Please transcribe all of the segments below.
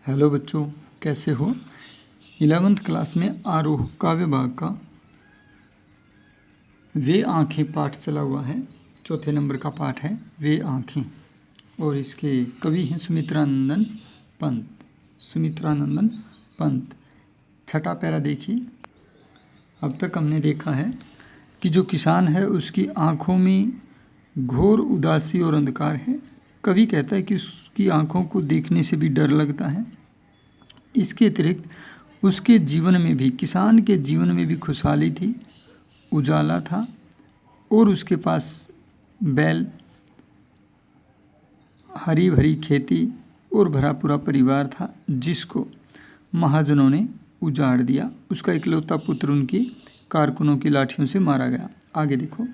Hello बच्चों, कैसे हो। 11th क्लास में आरोह काव्य भाग का वे आँखें पाठ चला हुआ है। चौथे नंबर का पाठ है वे आँखें, और इसके कवि हैं सुमित्रानंदन पंत। छठा पैरा देखिए। अब तक हमने देखा है कि जो किसान है उसकी आँखों में घोर उदासी और अंधकार है। कवि कहता है कि उसकी आँखों को देखने से भी डर लगता है। इसके अतिरिक्त उसके जीवन में भी, किसान के जीवन में भी खुशहाली थी, उजाला था, और उसके पास बैल, हरी भरी खेती और भरा पूरा परिवार था, जिसको महाजनों ने उजाड़ दिया। उसका इकलौता पुत्र उनकी कारकुनों की लाठियों से मारा गया। आगे देखो।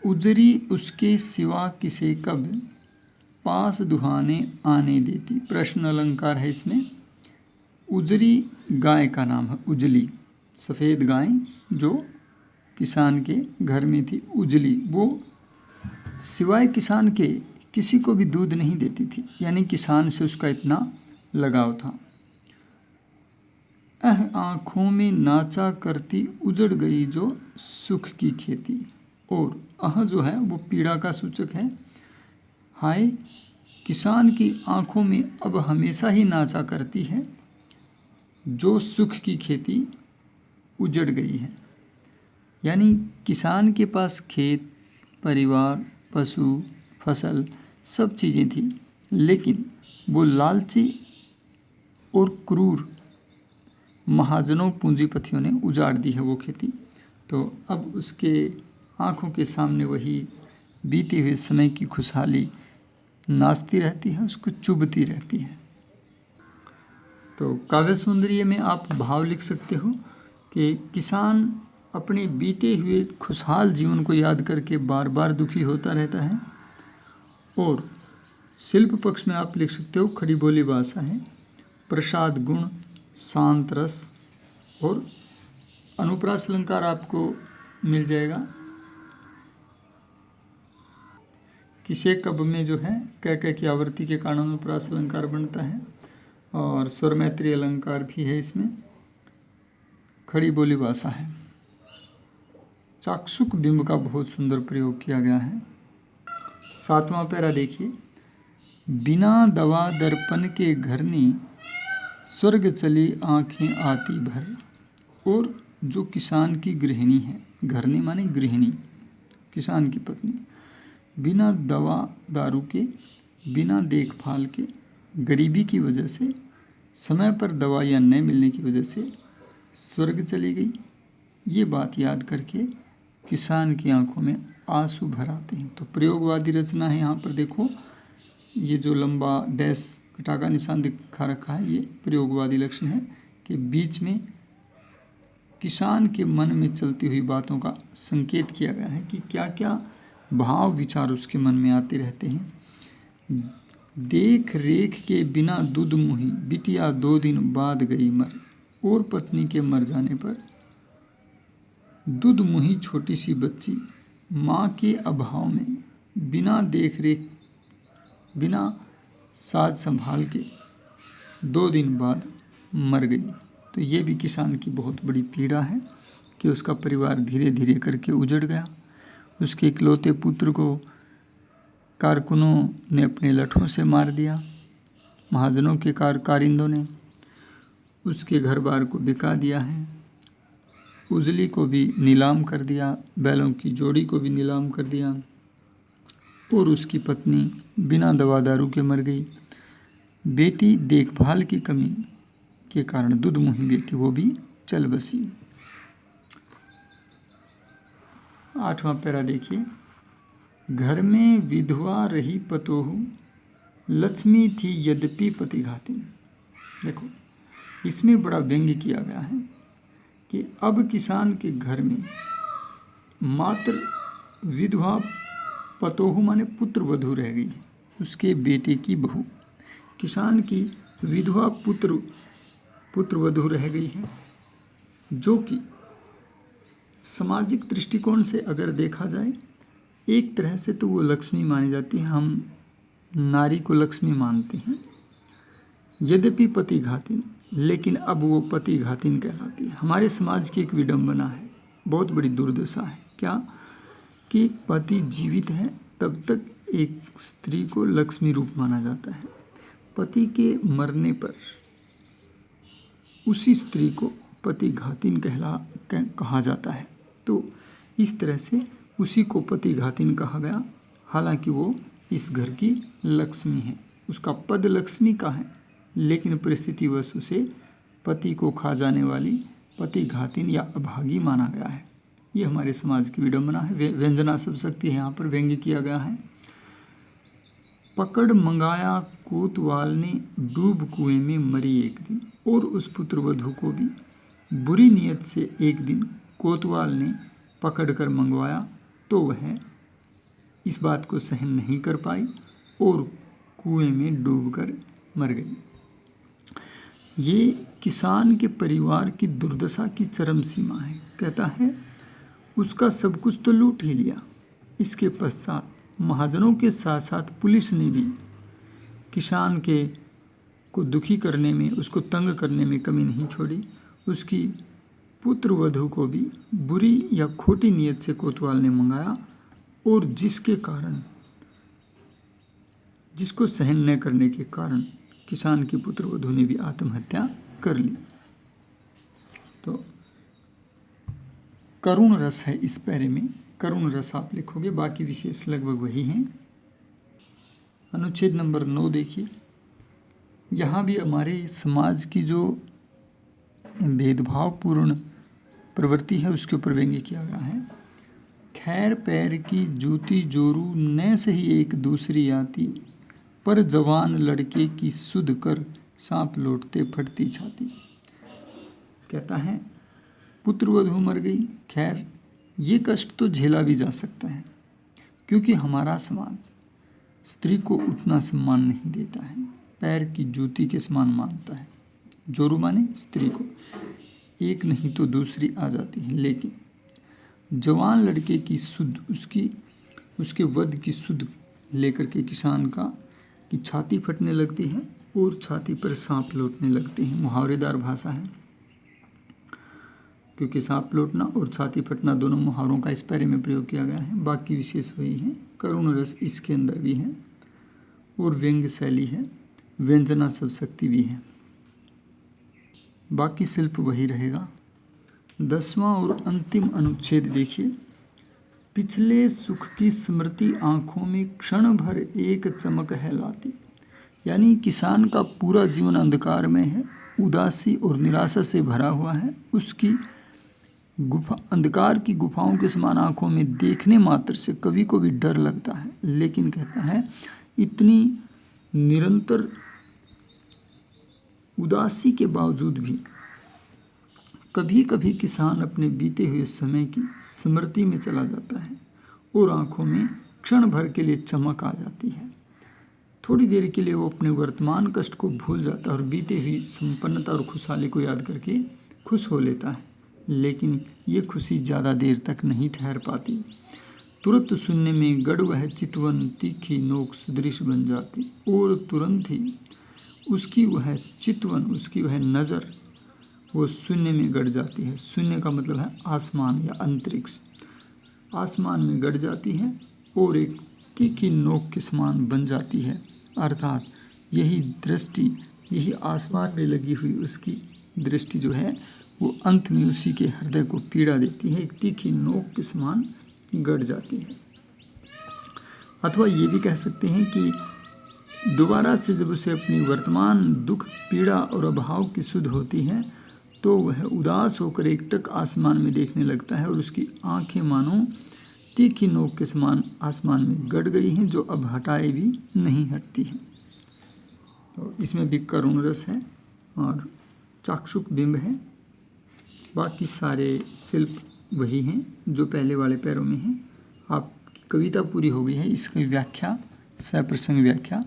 उजरी उसके सिवा किसे कब पास दुहाने आने देती। प्रश्न अलंकार है इसमें। उजरी गाय का नाम है, उजली, सफ़ेद गाय जो किसान के घर में थी, उजली। वो सिवाय किसान के किसी को भी दूध नहीं देती थी, यानी किसान से उसका इतना लगाव था। आँखों में नाचा करती उजड़ गई जो सुख की खेती। और जो है वो पीड़ा का सूचक है। हाय, किसान की आँखों में अब हमेशा ही नाचा करती है जो सुख की खेती उजड़ गई है। यानी किसान के पास खेत, परिवार, पशु, फसल, सब चीज़ें थी, लेकिन वो लालची और क्रूर महाजनों, पूंजीपतियों ने उजाड़ दी है वो खेती। तो अब उसके आँखों के सामने वही बीते हुए समय की खुशहाली नाचती रहती है, उसको चुभती रहती है। तो काव्य सौंदर्य में आप भाव लिख सकते हो कि किसान अपने बीते हुए खुशहाल जीवन को याद करके बार बार दुखी होता रहता है। और शिल्प पक्ष में आप लिख सकते हो खड़ी बोली भाषा है, प्रसाद गुण, शांत रस, और अनुप्रास अलंकार आपको मिल जाएगा। किसे कब में जो है कह की आवृत्ति के कारण अनुप्रास अलंकार बनता है, और स्वर मैत्री अलंकार भी है इसमें। खड़ी बोली भाषा है। चाक्षुक बिंब का बहुत सुंदर प्रयोग किया गया है। 7वां पैरा देखिए। बिना दवा दर्पण के घरनी स्वर्ग चली आंखें आती भर। और जो किसान की गृहिणी है, घरनी माने गृहिणी, किसान की पत्नी, बिना दवा दारू के, बिना देखभाल के, गरीबी की वजह से, समय पर दवाइयाँ न मिलने की वजह से स्वर्ग चली गई। ये बात याद करके किसान की आंखों में आंसू भर आते हैं। तो प्रयोगवादी रचना है। यहाँ पर देखो, ये जो लंबा डैश कटा का निशान दिखा रखा है, ये प्रयोगवादी लक्षण है कि बीच में किसान के मन में चलती हुई बातों का संकेत किया गया है कि क्या क्या भाव विचार उसके मन में आते रहते हैं। देख रेख के बिना दूध मुही, बिटिया 2 दिन बाद गई मर। और पत्नी के मर जाने पर दूध मुही छोटी सी बच्ची माँ के अभाव में बिना देख रेख, बिना साज संभाल के 2 दिन बाद मर गई। तो ये भी किसान की बहुत बड़ी पीड़ा है कि उसका परिवार धीरे धीरे करके उजड़ गया। उसके इकलौते पुत्र को कारकुनों ने अपने लठों से मार दिया, महाजनों के कारिंदों ने उसके घर बार को बिका दिया है। उजली को भी नीलाम कर दिया, बैलों की जोड़ी को भी नीलाम कर दिया, और उसकी पत्नी बिना दवा दारू के मर गई। बेटी देखभाल की कमी के कारण दूध मुही बेटी वो भी चल बसी। 8वां पैरा देखिए। घर में विधवा रही पतोहू, लक्ष्मी थी यद्यपि पतिघाती। देखो, इसमें बड़ा व्यंग्य किया गया है कि अब किसान के घर में मात्र विधवा पतोहू माने पुत्र वधू रह गई है, उसके बेटे की बहू। किसान की विधवा पुत्र वधू रह गई है, जो कि सामाजिक दृष्टिकोण से अगर देखा जाए एक तरह से तो वो लक्ष्मी मानी जाती है। हम नारी को लक्ष्मी मानते हैं, यद्यपि पति घातिन, लेकिन अब वो पति घातिन कहलाती है। हमारे समाज की एक विडंबना है, बहुत बड़ी दुर्दशा है। क्या कि पति जीवित है तब तक एक स्त्री को लक्ष्मी रूप माना जाता है। पति के मरने पर उसी स्त्री को पति घातिन कहा जाता है। तो इस तरह से उसी को पति घातिन कहा गया, हालांकि वो इस घर की लक्ष्मी है। उसका पद लक्ष्मी का है, लेकिन परिस्थितिवश उसे पति को खा जाने वाली पति घातिन या अभागी माना गया है। ये हमारे समाज की विडंबना है। व्यंजना शब्द शक्ति है, यहाँ पर व्यंग्य किया गया है। पकड़ मंगाया कोतवाल ने, डूब कुएं में मरी एक दिन। और उस पुत्रवधू को भी बुरी नीयत से एक दिन कोतवाल ने पकड़ कर मंगवाया, तो वह इस बात को सहन नहीं कर पाई और कुएं में डूबकर मर गई। ये किसान के परिवार की दुर्दशा की चरम सीमा है। कहता है उसका सब कुछ तो लूट ही लिया। इसके पश्चात महाजनों के साथ साथ पुलिस ने भी किसान को दुखी करने में, उसको तंग करने में कमी नहीं छोड़ी। उसकी पुत्रवधू को भी बुरी या खोटी नीयत से कोतवाल ने मंगाया और जिसको सहन न करने के कारण किसान की पुत्रवधू ने भी आत्महत्या कर ली। तो करुण रस है इस पैरे में, करुण रस आप लिखोगे, बाकी विशेष लगभग वही हैं। अनुच्छेद नंबर 9 देखिए, यहाँ भी हमारे समाज की जो भेदभावपूर्ण प्रवृत्ति है उसके ऊपर व्यंग्य किया गया है। खैर पैर की जूती जोरू न सही एक दूसरी आती, पर जवान लड़के की सुध कर सांप लौटते फटती छाती। कहता है पुत्रवधू मर गई, खैर ये कष्ट तो झेला भी जा सकता है, क्योंकि हमारा समाज स्त्री को उतना सम्मान नहीं देता है, पैर की जूती के समान मानता है। जोरू माने स्त्री को, एक नहीं तो दूसरी आ जाती है। लेकिन जवान लड़के की सुध, उसके वध की सुध लेकर के किसान की छाती फटने लगती है और छाती पर सांप लौटने लगते हैं। मुहावरेदार भाषा है, क्योंकि सांप लौटना और छाती फटना दोनों मुहावरों का इस पैरे में प्रयोग किया गया है। बाकी विशेष वही है, करुण रस इसके अंदर भी है और व्यंग्य शैली है, व्यंजना शब्द शक्ति भी है। बाकी शिल्प वही रहेगा। 10वां और अंतिम अनुच्छेद देखिए, पिछले सुख की स्मृति आंखों में क्षण भर एक चमक है लाती। यानी किसान का पूरा जीवन अंधकार में है, उदासी और निराशा से भरा हुआ है। उसकी अंधकार की गुफाओं के समान आंखों में देखने मात्र से कभी को भी डर लगता है। लेकिन कहता है इतनी निरंतर उदासी के बावजूद भी कभी कभी किसान अपने बीते हुए समय की स्मृति में चला जाता है और आंखों में क्षण भर के लिए चमक आ जाती है। थोड़ी देर के लिए वो अपने वर्तमान कष्ट को भूल जाता है और बीते हुई संपन्नता और खुशहाली को याद करके खुश हो लेता है। लेकिन ये खुशी ज़्यादा देर तक नहीं ठहर पाती। तुरंत शून्य में गड़ वह चितवन तीखी नोक सदृश बन जाती, और तुरंत ही उसकी वह चितवन, उसकी वह नज़र वो शून्य में गड़ जाती है। शून्य का मतलब है आसमान या अंतरिक्ष। आसमान में गड़ जाती है और एक तीखी नोक के समान बन जाती है। अर्थात यही दृष्टि, यही आसमान में लगी हुई उसकी दृष्टि जो है वो अंत में उसी के हृदय को पीड़ा देती है, एक तीखी नोक के समान गड़ जाती है। अथवा ये भी कह सकते हैं कि दोबारा से जब उसे अपनी वर्तमान दुख, पीड़ा और अभाव की सुध होती है तो वह उदास होकर एकटक आसमान में देखने लगता है और उसकी आंखें मानो तीखी नोक के समान आसमान में गड़ गई हैं, जो अब हटाए भी नहीं हटती हैं। तो इसमें भी करुण रस है और चाक्षुक बिंब है। बाकी सारे शिल्प वही हैं जो पहले वाले पैरों में हैं। आपकी कविता पूरी हो गई है। इसकी व्याख्या, सप्रसंग व्याख्या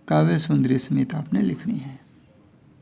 काव्य सौंदर्य समेत आपने लिखनी है।